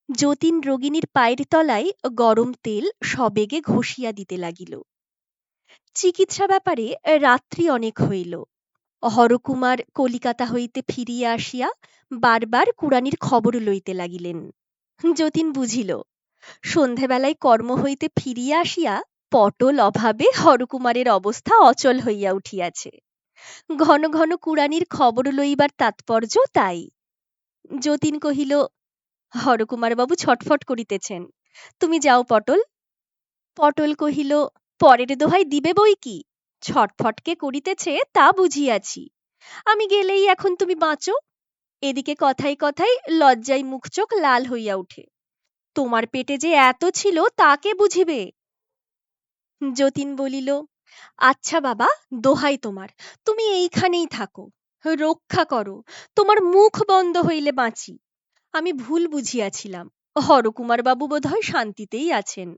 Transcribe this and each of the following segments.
যতীন রোগিণীর পায়ের তলায় গরম তেল সবেগে ঘষিয়া দিতে লাগিল। চিকিৎসা ব্যাপারে রাত্রি অনেক হইল। হরকুমার কলিকাতা হইতে ফিরিয়া আসিয়া বারবার কুড়ানির খবর লইতে লাগিলেন। যতীন বুঝিল সন্ধেবেলায় কর্ম হইতে ফিরিয়া আসিয়া পটল অভাবে হরকুমারের অবস্থা অচল হইয়া উঠিয়াছে। ঘন ঘন কুড়ানির খবর লইবার তাৎপর্য তাই। যতীন কহিল, হরকুমার বাবু ছটফট করিতেছেন, তুমি যাও পটল। পটল কহিল, পরের দোহাই দিবে বই কি, ছটফটকে করিতেছে তা বুঝিয়াছি, আমি গেলেই এখন তুমি বাঁচো। এদিকে কথায় কথায় লজ্জায় মুখ চোখ লাল হইয়া উঠে। তোমার পেটে যে এত ছিল তা কে বুঝিবে? যতীন বলিল, আচ্ছা বাবা, দোহাই তোমার, তুমি এইখানেই থাকো, রক্ষা করো, তোমার মুখ বন্ধ হইলে বাঁচি। আমি ভুল বুঝিয়াছিলাম, হরকুমার বাবু বোধহয় শান্তিতেই আছেন,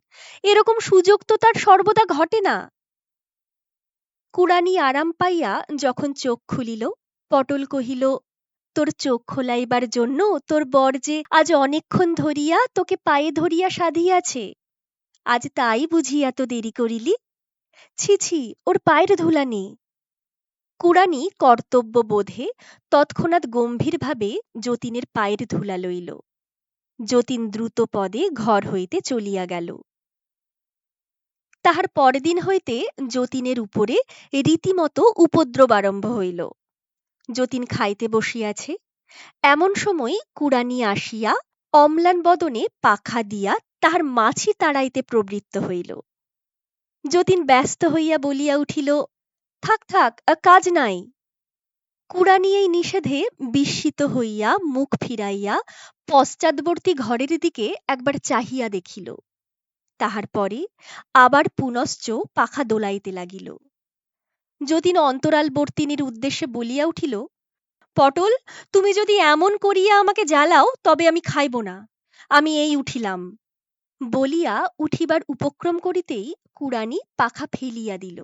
এরকম সুযোগ তো তার সর্বদা ঘটে না। কুড়ানি আরাম পাইয়া যখন চোখ খুলিল, পটল কহিল, তোর চোখ খোলাইবার জন্য তোর বর যে আজ অনেকক্ষণ ধরিয়া তোকে পায়ে ধরিয়া সাধিয়াছে, আজ তাই বুঝি এত দেরি করিলি? ছি ছি, ওর পায়ের ধুলা নে। কুড়ানি কর্তব্য বোধে তৎক্ষণাৎ গম্ভীরভাবে যতীনের পায়ের ধুলা লইল। যতীন দ্রুত পদে ঘর হইতে চলিয়া গেল। তাহার পরদিন হইতে যতীনের উপরে রীতিমতো উপদ্রব আরম্ভ হইল। যতীন খাইতে বসিয়াছে, এমন সময় কুড়ানি আসিয়া অম্লান বদনে পাখা দিয়া তাহার মাছি তাড়াইতে প্রবৃত্ত হইল। যতীন ব্যস্ত হইয়া বলিয়া উঠিল, থাক থাক, কাজ নাই। কুড়ানি এই নিষেধে বিস্মিত হইয়া মুখ ফিরাইয়া পশ্চাৎবর্তী ঘরের দিকে একবার চাহিয়া দেখিল। তাহার পরে আবার পুনশ্চ পাখা দোলাইতে লাগিল। যতীন অন্তরালবর্তিনীর উদ্দেশ্যে বলিয়া উঠিল, পটল, তুমি যদি এমন করিয়া আমাকে জ্বালাও তবে আমি খাইব না, আমি এই উঠিলাম। বলিয়া উঠিবার উপক্রম করিতেই কুড়ানি পাখা ফেলিয়া দিল।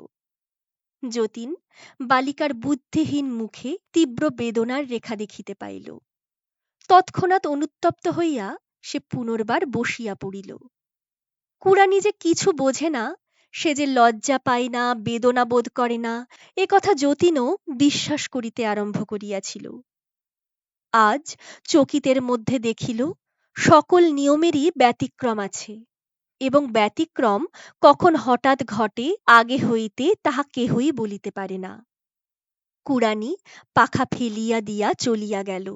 যতীন বালিকার বুদ্ধিহীন মুখে তীব্র বেদনার রেখা দেখিতে পাইল। তৎক্ষণাৎ অনুতপ্ত হইয়া সে পুনর্বার বসিয়া পড়িল। কুড়ানি যে কিছু বোঝে না, সে যে লজ্জা পায় না, বেদনা বোধ করে না, এ কথা যতীনও বিশ্বাস করিতে আরম্ভ করিয়াছিল। আজ চকিতের মধ্যে দেখিল সকল নিয়মেরই ব্যতিক্রম আছে, এবং ব্যতিক্রম কখন হঠাৎ ঘটে আগে হইতে তাহা কেহই বলিতে পারে না। কুড়ানি পাখা ফেলিয়া দিয়া চলিয়া গেল।